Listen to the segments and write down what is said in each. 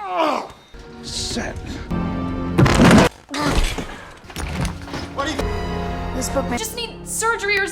Set. This book may just need surgery or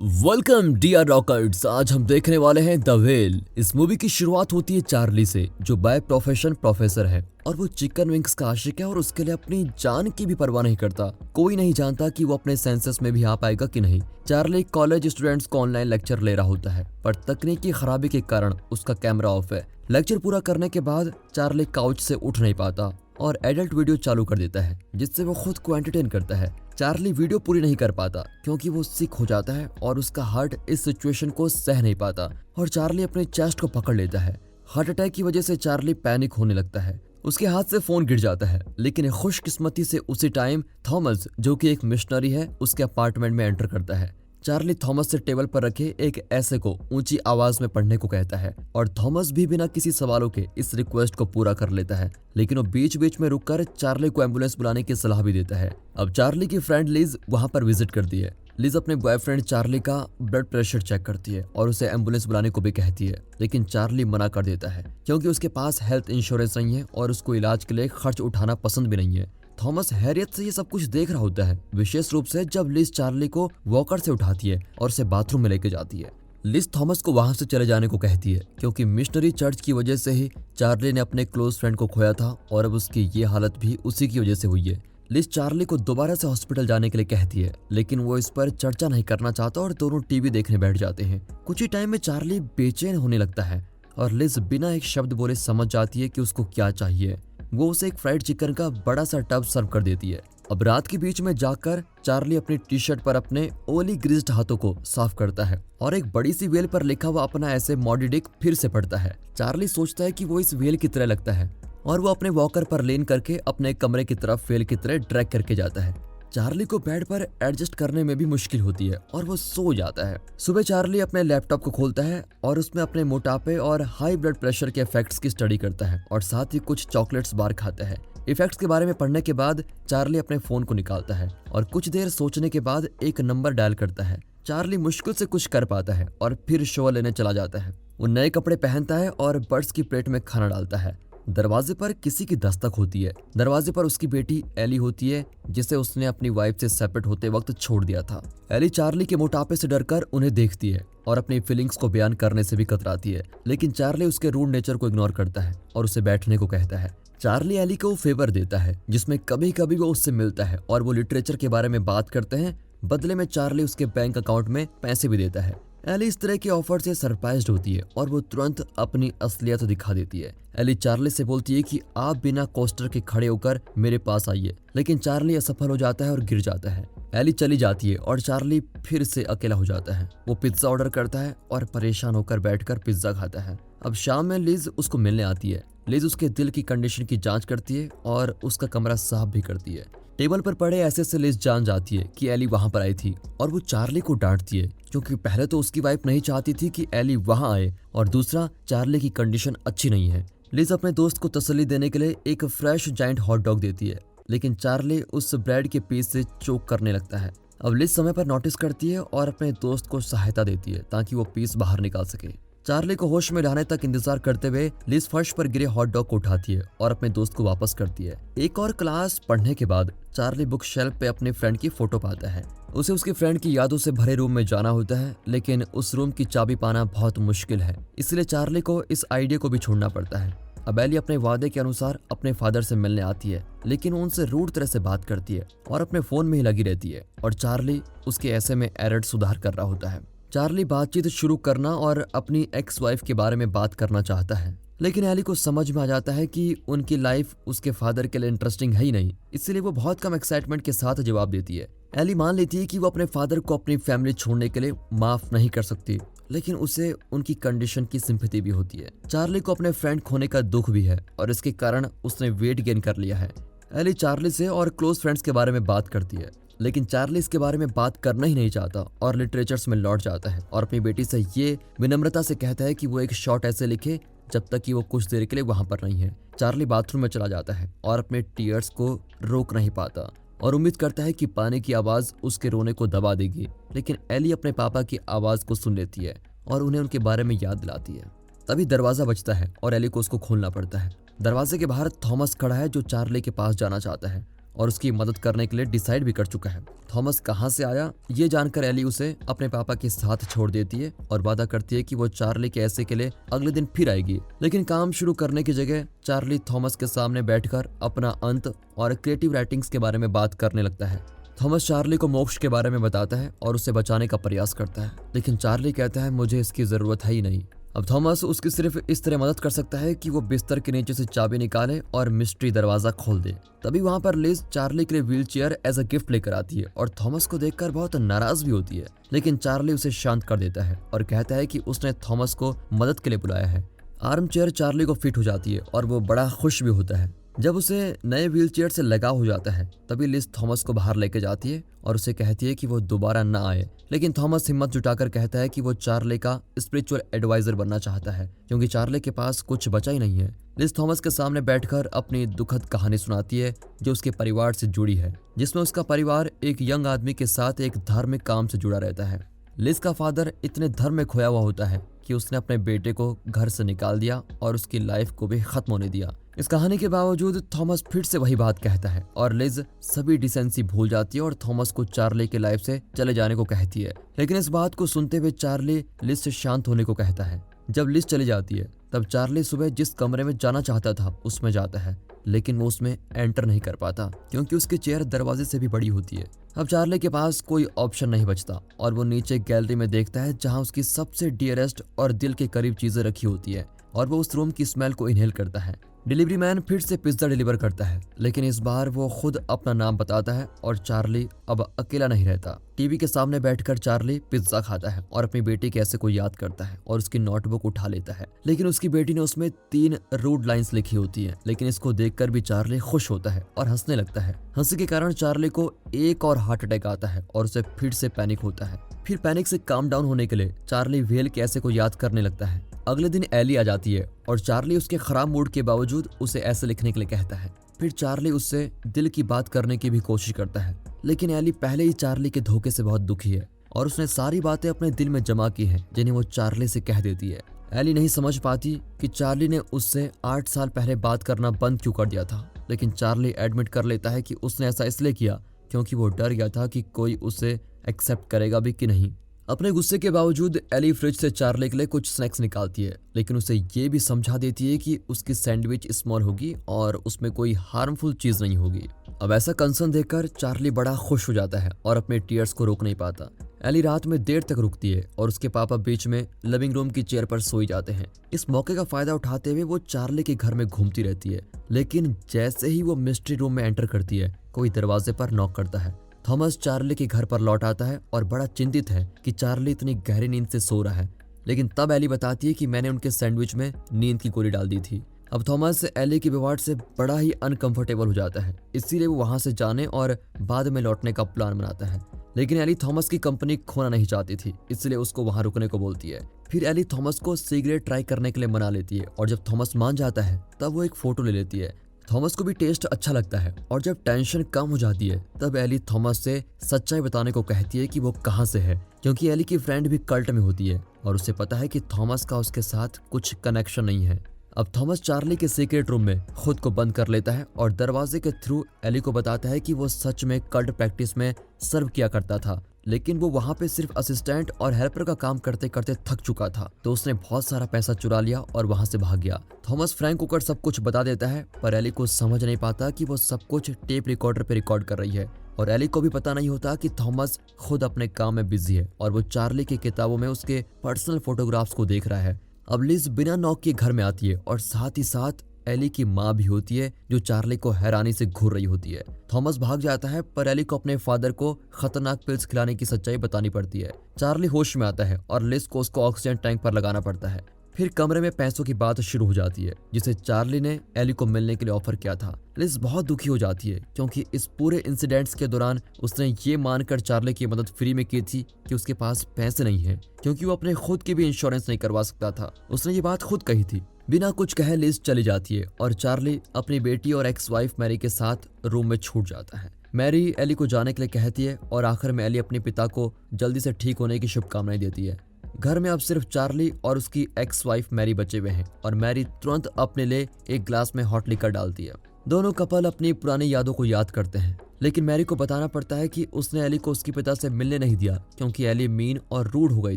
welcome dear रॉकर्ड्स। आज हम देखने वाले हैं द व्हेल। इस मूवी की शुरुआत होती है चार्ली से, जो बाय प्रोफेशन प्रोफेसर है और वो चिकन विंग्स का आशिक है और उसके लिए अपनी जान की भी परवाह नहीं करता। कोई नहीं जानता कि वो अपने सेंसेस में भी आ पाएगा कि नहीं। चार्ली कॉलेज स्टूडेंट्स को ऑनलाइन लेक्चर ले रहा होता है, पर तकनीकी खराबी के कारण उसका कैमरा ऑफ है। लेक्चर पूरा करने के बाद चार्ली काउच से उठ नहीं पाता और एडल्ट वीडियो चालू कर देता है, जिससे वो खुद को एंटरटेन करता है। चार्ली वीडियो पूरी नहीं कर पाता क्योंकि वो सिक हो जाता है और उसका हार्ट इस सिचुएशन को सह नहीं पाता और चार्ली अपने चेस्ट को पकड़ लेता है। हार्ट अटैक की वजह से चार्ली पैनिक होने लगता है। उसके हाथ से फोन गिर जाता है, लेकिन खुशकिस्मती से उसी टाइम थॉमस, जो कि एक मिशनरी है, उसके अपार्टमेंट में एंटर करता है। चार्ली थॉमस से टेबल पर रखे एक ऐसे को ऊंची आवाज में पढ़ने को कहता है और थॉमस भी बिना किसी सवालों के इस रिक्वेस्ट को पूरा कर लेता है, लेकिन वो बीच बीच में रुककर चार्ली को एम्बुलेंस बुलाने की सलाह भी देता है। अब चार्ली की फ्रेंड लिज वहां पर विजिट करती है। लिज अपने बॉयफ्रेंड चार्ली का ब्लड प्रेशर चेक करती है और उसे एम्बुलेंस बुलाने को भी कहती है, लेकिन चार्ली मना कर देता है क्योंकि उसके पास हेल्थ इंश्योरेंस नहीं है और उसको इलाज के लिए खर्च उठाना पसंद भी नहीं है। थॉमस हैरियत से ये सब कुछ देख रहा होता है, विशेष रूप से जब लिज चार्ली को वॉकर से उठाती है और उसे बाथरूम में लेके जाती है। लिज थॉमस को वहां से चले जाने को कहती है क्योंकि मिशनरी चर्च की वजह से ही चार्ली ने अपने क्लोज फ्रेंड को खोया था और अब उसकी ये हालत भी उसी की वजह से हुई है। लिज चार्ली को दोबारा से हॉस्पिटल जाने के लिए कहती है, लेकिन वो इस पर चर्चा नहीं करना चाहता और दोनों टीवी देखने बैठ जाते हैं। कुछ ही टाइम में चार्ली बेचैन होने लगता है और लिज बिना एक शब्द बोले समझ जाती है कि उसको क्या चाहिए। वो उसे एक फ्राइड चिकन का बड़ा सा टब सर्व कर देती है। अब रात के बीच में जाकर चार्ली अपनी टी शर्ट पर अपने ओली ग्रीज्ड हाथों को साफ करता है और एक बड़ी सी वेल पर लिखा हुआ अपना ऐसे मॉडी डिक फिर से पढ़ता है। चार्ली सोचता है कि वो इस वेल की तरह लगता है और वो अपने वॉकर पर लेन करके अपने कमरे की तरफ वेल की तरह ड्रैग करके जाता है। चार्ली को बेड पर एडजस्ट करने में भी मुश्किल होती है और वो सो जाता है। सुबह चार्ली अपने लैपटॉप को खोलता है और उसमें अपने मोटापे और हाई ब्लड प्रेशर के इफेक्ट्स की स्टडी करता है और साथ ही कुछ चॉकलेट्स बार खाता है। इफेक्ट्स के बारे में पढ़ने के बाद चार्ली अपने फोन को निकालता है और कुछ देर सोचने के बाद एक नंबर डायल करता है। चार्ली मुश्किल से कुछ कर पाता है और फिर शो लेने चला जाता है। वो नए कपड़े पहनता है और बर्ड्स की प्लेट में खाना डालता है। दरवाजे पर किसी की दस्तक होती है। दरवाजे पर उसकी बेटी एली होती है, जिसे उसने अपनी वाइफ से सेपरेट होते वक्त छोड़ दिया था। एली चार्ली के मोटापे से डरकर उन्हें देखती है और अपनी फीलिंग्स को बयान करने से भी कतराती है, लेकिन चार्ली उसके रूड नेचर को इग्नोर करता है और उसे बैठने को कहता है। चार्ली एली को फेवर देता है जिसमें कभी कभी वो उससे मिलता है और वो लिटरेचर के बारे में बात करते हैं। बदले में चार्ली उसके बैंक अकाउंट में पैसे भी देता है। एली इस तरह के ऑफर से सरप्राइज्ड होती है और वो तुरंत अपनी असलियत दिखा देती है। एली चार्ली से बोलती है कि आप बिना कोस्टर के खड़े होकर मेरे पास आइए, लेकिन चार्ली असफल हो जाता है और गिर जाता है। एली चली जाती है और चार्ली फिर से अकेला हो जाता है। वो पिज्जा ऑर्डर करता है और परेशान होकर बैठकर पिज्जा खाता है। अब शाम में लिज उसको मिलने आती है। लिज उसके दिल की कंडीशन की जांच करती है और उसका कमरा साफ भी करती है। टेबल पर पड़े ऐसे से लिज जान जाती है कि एली वहां पर आई थी और वो चार्ली को डांटती है क्योंकि पहले तो उसकी वाइफ नहीं चाहती थी कि एली वहां आए और दूसरा चार्ली की कंडीशन अच्छी नहीं है। लिज अपने दोस्त को तसल्ली देने के लिए एक फ्रेश जाइंट हॉट डॉग देती है, लेकिन चार्ली उस ब्रेड के पीस से चोक करने लगता है। अब लिज समय पर नोटिस करती है और अपने दोस्त को सहायता देती है ताकि वो पीस बाहर निकाल सके। चार्ली को होश में लाने तक इंतजार करते हुए लिज फर्श पर गिरे हॉट डॉग को उठाती है और अपने दोस्त को वापस करती है। एक और क्लास पढ़ने के बाद चार्ली बुक शेल्फ पे अपने फ्रेंड की फोटो पाता है। उसे उसके फ्रेंड की यादों से भरे रूम में जाना होता है, लेकिन उस रूम की चाबी पाना बहुत मुश्किल है, इसलिए चार्ली को इस आइडिया को भी छोड़ना पड़ता है। अब एली अपने वादे के अनुसार अपने फादर से मिलने आती है, लेकिन वो उनसे रूड तरह से बात करती है और अपने फोन में ही लगी रहती है और चार्ली उसके ऐसे में एरर सुधार कर रहा होता है। चार्ली बातचीत शुरू करना और अपनी एक्स वाइफ के बारे में बात करना चाहता है, लेकिन एली को समझ में आ जाता है कि उनकी लाइफ उसके फादर के लिए इंटरेस्टिंग है ही नहीं, इसलिए वो बहुत कम एक्साइटमेंट के साथ जवाब देती है। एली मान लेती है कि वो अपने फादर को अपनी फैमिली छोड़ने के लिए माफ नहीं कर सकती, लेकिन उसे उनकी कंडीशन की सिंपैथी भी होती है। चार्ली को अपने फ्रेंड खोने का दुख भी है और इसके कारण उसने वेट गेन कर लिया है। एली चार्ली से और क्लोज फ्रेंड्स के बारे में बात करती है, लेकिन चार्ली इसके बारे में बात करना ही नहीं चाहता और लिटरेचर्स में लौट जाता है और अपनी बेटी से ये विनम्रता से कहता है कि वो एक शॉर्ट ऐसे लिखे जब तक कि वो कुछ देर के लिए वहां पर नहीं है। चार्ली बाथरूम में चला जाता है और अपने टीयर्स को रोक नहीं पाता और उम्मीद करता है कि पानी की आवाज उसके रोने को दबा देगी, लेकिन एली अपने पापा की आवाज को सुन लेती है और उन्हें उनके बारे में याद दिलाती है। तभी दरवाजा बजता है और एली को उसको खोलना पड़ता है। दरवाजे के बाहर थॉमस खड़ा है जो चार्ली के पास जाना चाहता है और उसकी मदद करने के लिए डिसाइड भी कर चुका है। थॉमस कहाँ से आया ये जानकर एली उसे अपने पापा के साथ छोड़ देती है और वादा करती है कि वो चार्ली के ऐसे के लिए अगले दिन फिर आएगी। लेकिन काम शुरू करने की जगह चार्ली थॉमस के सामने बैठकर अपना अंत और क्रिएटिव राइटिंग्स के बारे में बात करने लगता है। थॉमस चार्ली को मोक्ष के बारे में बताता है और उसे बचाने का प्रयास करता है, लेकिन चार्ली कहता है मुझे इसकी जरूरत है ही नहीं। अब थॉमस उसकी सिर्फ इस तरह मदद कर सकता है कि वो बिस्तर के नीचे से चाबी निकाले और मिस्ट्री दरवाजा खोल दे। तभी वहां पर लिज चार्ली के लिए wheelchair as a gift लेकर आती है और थॉमस को देखकर बहुत नाराज भी होती है, लेकिन चार्ली उसे शांत कर देता है और कहता है कि उसने थॉमस को मदद के लिए बुलाया है। आर्म चेयर चार्ली को फिट हो जाती है और वो बड़ा खुश भी होता है। जब उसे नए व्हील चेयर से लगाव हो जाता है तभी लिज थॉमस को बाहर लेके जाती है और उसे कहती है कि वो दोबारा ना आए, लेकिन थॉमस हिम्मत जुटाकर कहता है कि वो चार्ली का स्पिरिचुअल एडवाइजर बनना चाहता है क्योंकि चार्ली के पास कुछ बचा ही नहीं है। लिज थॉमस के सामने बैठकर अपनी दुखद कहानी सुनाती है जो उसके परिवार से जुड़ी है, जिसमें उसका परिवार एक यंग आदमी के साथ एक धार्मिक काम से जुड़ा रहता है। लिज का फादर इतने धर्म में खोया हुआ होता है कि उसने अपने बेटे को घर से निकाल दिया और उसकी लाइफ को भी खत्म होने दिया। इस कहानी के बावजूद थॉमस फिर से वही बात कहता है और लिज सभी डिसेंसी भूल जाती है और थॉमस को चार्ली की लाइफ से चले जाने को कहती है। लेकिन इस बात को सुनते हुए चार्ली लिज से शांत होने को कहता है। जब लिज चली जाती है तब चार्ली सुबह जिस कमरे में जाना चाहता था उसमें जाता है, लेकिन वो उसमें एंटर नहीं कर पाता क्योंकि उसकी चेयर दरवाजे से भी बड़ी होती है। अब चार्ली के पास कोई ऑप्शन नहीं बचता और वो नीचे गैलरी में देखता है जहां उसकी सबसे डियरेस्ट और दिल के करीब चीजें रखी होती है और वो उस रूम की स्मेल को इनहेल करता है। डिलीवरी मैन फिर से पिज्जा डिलीवर करता है, लेकिन इस बार वो खुद अपना नाम बताता है और चार्ली अब अकेला नहीं रहता। टीवी के सामने बैठकर चार्ली पिज्जा खाता है और अपनी बेटी के ऐसे को याद करता है और उसकी नोटबुक उठा लेता है, लेकिन उसकी बेटी ने उसमें 3 रूड लाइंस लिखी होती है। लेकिन इसको देखकर भी चार्ली खुश होता है और हंसने लगता है। हंसी के कारण चार्ली को एक और हार्ट अटैक आता है और उसे फिर से पैनिक होता है। फिर पैनिक से काम डाउन होने के लिए चार्ली वेल के ऐसे को याद करने लगता है। अगले दिन एली आ जाती है और चार्ली उसके खराब मूड के बावजूद उसे ऐसे लिखने के लिए कहता है। फिर चार्ली उससे दिल की बात करने की भी कोशिश करता है, लेकिन एली पहले ही चार्ली के धोखे से बहुत दुखी है और उसने सारी बातें अपने दिल में जमा की हैं जिन्हें वो चार्ली से कह देती है। एली नहीं समझ पाती कि चार्ली ने उससे 8 साल पहले बात करना बंद क्यों कर दिया था, लेकिन चार्ली एडमिट कर लेता है कि उसने ऐसा इसलिए किया क्योंकि वो डर गया था कि कोई उसे एक्सेप्ट करेगा भी कि नहीं। अपने गुस्से के बावजूद एली फ्रिज से चार्ली के लिए कुछ स्नैक्स निकालती है, लेकिन उसे ये भी समझा देती है कि उसकी सैंडविच स्मॉल होगी और उसमें कोई हार्मफुल चीज नहीं होगी। अब ऐसा कंसर्न देखकर चार्ली बड़ा खुश हो जाता है और अपने टीयर्स को रोक नहीं पाता। एली रात में देर तक रुकती है और उसके पापा बीच में लिविंग रूम की चेयर पर सोई जाते हैं। इस मौके का फायदा उठाते हुए वो चार्ली के घर में घूमती रहती है, लेकिन जैसे ही वो मिस्ट्री रूम में एंटर करती है कोई दरवाजे पर नॉक करता है। थॉमस चार्ली के घर पर लौट आता है और बड़ा चिंतित है कि चार्ली इतनी गहरी नींद से सो रहा है, लेकिन तब एली बताती है कि मैंने उनके सैंडविच में नींद की गोली डाल दी थी। अब थॉमस एली के व्यवहार से बड़ा ही अनकंफर्टेबल हो जाता है, इसीलिए वो वहां से जाने और बाद में लौटने का प्लान बनाता है। लेकिन एली थॉमस की कंपनी खोना नहीं चाहती थी, इसलिए उसको वहां रुकने को बोलती है। फिर एली थॉमस को सिगरेट ट्राई करने के लिए मना लेती है और जब थॉमस मान जाता है तब वो एक फोटो ले लेती है। थॉमस को भी टेस्ट अच्छा लगता है और जब टेंशन कम हो जाती है तब एली थॉमस से सच्चाई बताने को कहती है कि वो कहाँ से है, क्योंकि एली की फ्रेंड भी कल्ट में होती है और उसे पता है कि थॉमस का उसके साथ कुछ कनेक्शन नहीं है। अब थॉमस चार्ली के सीक्रेट रूम में खुद को बंद कर लेता है और दरवाजे के थ्रू एली को बताता है कि वो सच में कल्ट प्रैक्टिस में सर्व किया करता था, लेकिन वो वहाँ पे सिर्फ असिस्टेंट और हेल्पर का काम करते करते थक चुका था, तो उसने बहुत सारा पैसा चुरा लिया और वहाँ से भाग गया। थॉमस फ्रैंक को सब कुछ बता देता है, पर एली को समझ नहीं पाता कि वो सब कुछ टेप रिकॉर्डर पे रिकॉर्ड कर रही है और एली को भी पता नहीं होता कि थॉमस खुद अपने काम में बिजी है और वो चार्ली की किताबों में उसके पर्सनल फोटोग्राफ्स को देख रहा है। अब लिज बिना नॉक के घर में आती है और साथ ही साथ एली की माँ भी होती है जो चार्ली को हैरानी से घूर रही होती है। थॉमस भाग जाता है पर एली को अपने फादर को खतरनाक पिल्स खिलाने की सच्चाई बतानी पड़ती है। चार्ली होश में आता है और लिज को उसको ऑक्सीजन टैंक पर लगाना पड़ता है। फिर कमरे में पैसों की बात शुरू हो जाती है जिसे चार्ली ने एली को मिलने के लिए ऑफर किया था। लिज बहुत दुखी हो जाती है क्योंकि इस पूरे इंसिडेंट्स के दौरान उसने ये मानकर चार्ली की मदद फ्री में की थी कि उसके पास पैसे नहीं है, क्योंकि वो अपने खुद की भी इंश्योरेंस नहीं करवा सकता था। उसने ये बात खुद कही थी। बिना कुछ कहे लिज चली जाती है और चार्ली अपनी बेटी और एक्स वाइफ मैरी के साथ रूम में छूट जाता है। मैरी एली को जाने के लिए कहती है और आखिर में एली अपने पिता को जल्दी से ठीक होने की शुभकामनाएं देती है। घर में अब सिर्फ चार्ली और उसकी एक्स वाइफ मैरी बचे हुए हैं और मैरी तुरंत अपने लिए एक ग्लास में हॉट लिकर डालती है। दोनों कपल अपनी पुरानी यादों को याद करते हैं, लेकिन मैरी को बताना पड़ता है कि उसने एली को उसके पिता से मिलने नहीं दिया क्योंकि एली मीन और रूड हो गई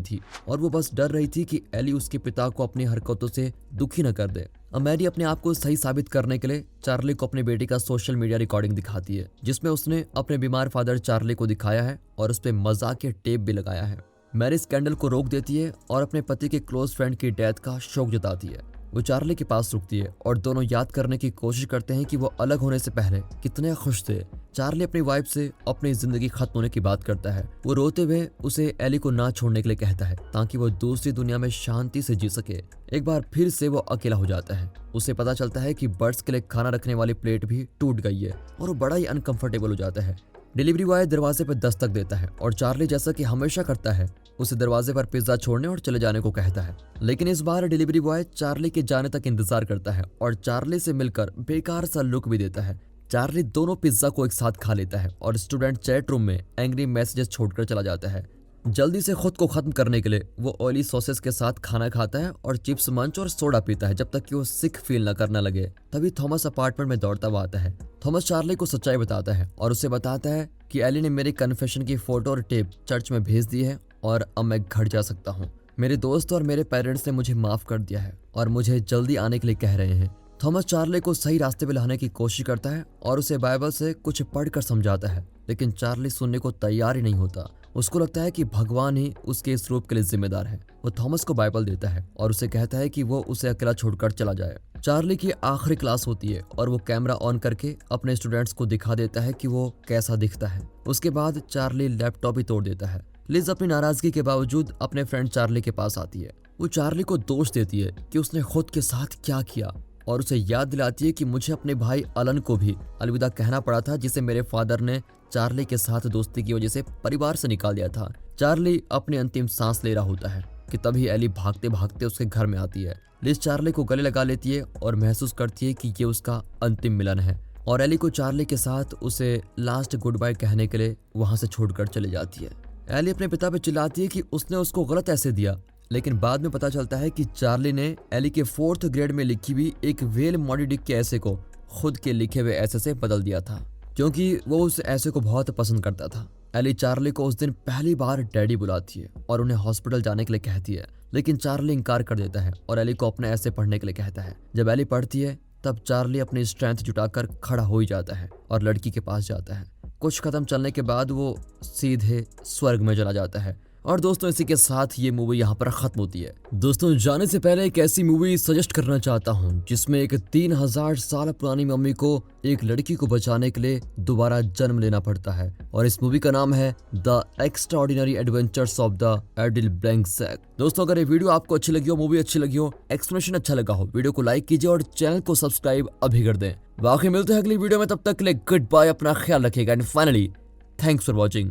थी और वो बस डर रही थी कि एली उसके पिता को अपनी हरकतों से दुखी न कर दे। अब मैरी अपने आप को सही साबित करने के लिए चार्ली को अपनी बेटी का सोशल मीडिया रिकॉर्डिंग दिखाती है, जिसमें उसने अपने बीमार फादर चार्ली को दिखाया है और उस पर मजाक के टेप भी लगाया है। मैरी स्कैंडल को रोक देती है और अपने पति के क्लोज फ्रेंड की डेथ का शोक जताती है। वो चार्ली के पास रुकती है और दोनों याद करने की कोशिश करते हैं कि वो अलग होने से पहले कितने खुश थे। चार्ली अपनी वाइफ से अपनी जिंदगी खत्म होने की बात करता है। वो रोते हुए उसे एली को ना छोड़ने के लिए कहता है ताकि वो दूसरी दुनिया में शांति से जी सके। एक बार फिर से वो अकेला हो जाता है। उसे पता चलता है कि बर्ड्स के लिए खाना रखने वाली प्लेट भी टूट गई है और वो बड़ा ही अनकंफर्टेबल हो जाता है। डिलीवरी बॉय दरवाजे पर दस्तक देता है और चार्ली जैसा कि हमेशा करता है उसे दरवाजे पर पिज्जा छोड़ने और चले जाने को कहता है, लेकिन इस बार डिलीवरी बॉय चार्ली के जाने तक इंतजार करता है और चार्ली से मिलकर बेकार सा लुक भी देता है। चार्ली दोनों पिज्जा को एक साथ खा लेता है और स्टूडेंट चैट रूम में एंग्री मैसेजेस छोड़कर चला जाता है। जल्दी से खुद को खत्म करने के लिए वो ऑयली सॉसेस के साथ खाना खाता है और चिप्स मंच और सोडा पीता है जब तक कि वो सिक फील न करने लगे। तभी थॉमस अपार्टमेंट में दौड़ता हुआ आता है। थॉमस चार्ली को सच्चाई बताता है और उसे बताता है कि एली ने मेरी कन्फेशन की फोटो और टेप चर्च में भेज दी है और अब मैं घर जा सकता हूँ। मेरे दोस्त और मेरे पेरेंट्स ने मुझे माफ कर दिया है और मुझे जल्दी आने के लिए कह रहे हैं। थॉमस चार्ली को सही रास्ते पे लाने की कोशिश करता है और उसे बाइबल से कुछ पढ़कर समझाता है, लेकिन चार्ली सुनने को तैयार ही नहीं होता। उसको लगता है कि भगवान ही उसके इस रूप के लिए जिम्मेदार है। वो थॉमस को बाइबल देता है और उसे कहता है कि वो उसे अकेला छोड़कर चला जाए। चार्ली की आखिरी क्लास होती है और वो कैमरा ऑन करके अपने स्टूडेंट्स को दिखा देता है कि वो कैसा दिखता है। उसके बाद चार्ली लैपटॉप ही तोड़ देता है। लिज अपनी नाराजगी के बावजूद अपने फ्रेंड चार्ली के पास आती है। वो चार्ली को दोष देती है कि उसने खुद के साथ क्या किया और उसे याद दिलाती है कि मुझे अपने भाई अलन को भी अलविदा कहना पड़ा था, जिसे मेरे फादर ने चार्ली के साथ दोस्ती की वजह से परिवार से निकाल दिया था। चार्ली अपनी अंतिम सांस ले रहा होता है कि तभी एली भागते भागते उसके घर में आती है। लिज चार्ली को गले लगा लेती है और महसूस करती है कि ये उसका अंतिम मिलन है और एली को चार्ली के साथ उसे लास्ट गुड बाय कहने के लिए वहां से छोड़कर चली जाती है। एली अपने पिता पे चिल्लाती है कि उसने उसको गलत ऐसे दिया, लेकिन बाद में पता चलता है कि चार्ली ने एली के 4th ग्रेड में लिखी हुई एक वेल मॉडिडिक के ऐसे को खुद के लिखे हुए ऐसे से बदल दिया था, क्योंकि वो उस ऐसे को बहुत पसंद करता था। एली चार्ली को उस दिन पहली बार डैडी बुलाती है और उन्हें हॉस्पिटल जाने के लिए कहती है, लेकिन चार्ली इनकार कर देता है और एली को अपने ऐसे पढ़ने के लिए कहता है। जब एली पढ़ती है तब चार्ली अपनी स्ट्रेंथ जुटाकर खड़ा हो ही जाता है और लड़की के पास जाता है। कुछ कदम चलने के बाद वो सीधे स्वर्ग में चला जाता है। और दोस्तों, इसी के साथ ये मूवी यहाँ पर खत्म होती है। दोस्तों, जाने से पहले एक ऐसी मूवी सजेस्ट करना चाहता हूँ जिसमें एक 3000 साल पुरानी मम्मी को एक लड़की को बचाने के लिए दोबारा जन्म लेना पड़ता है और इस मूवी का नाम है the extraordinary adventures of the Adele Blancsec. दोस्तों, अगर ये वीडियो आपको अच्छी लगी हो, मूवी अच्छी लगी हो, एक्सप्लेनेशन अच्छा लगा हो, वीडियो को लाइक कीजिए और चैनल को सब्सक्राइब अभी कर दें। बाकी मिलते हैं अगली वीडियो में, तब तक के लिए गुड बाय, अपना ख्याल रखिएगा and finally thanks for watching.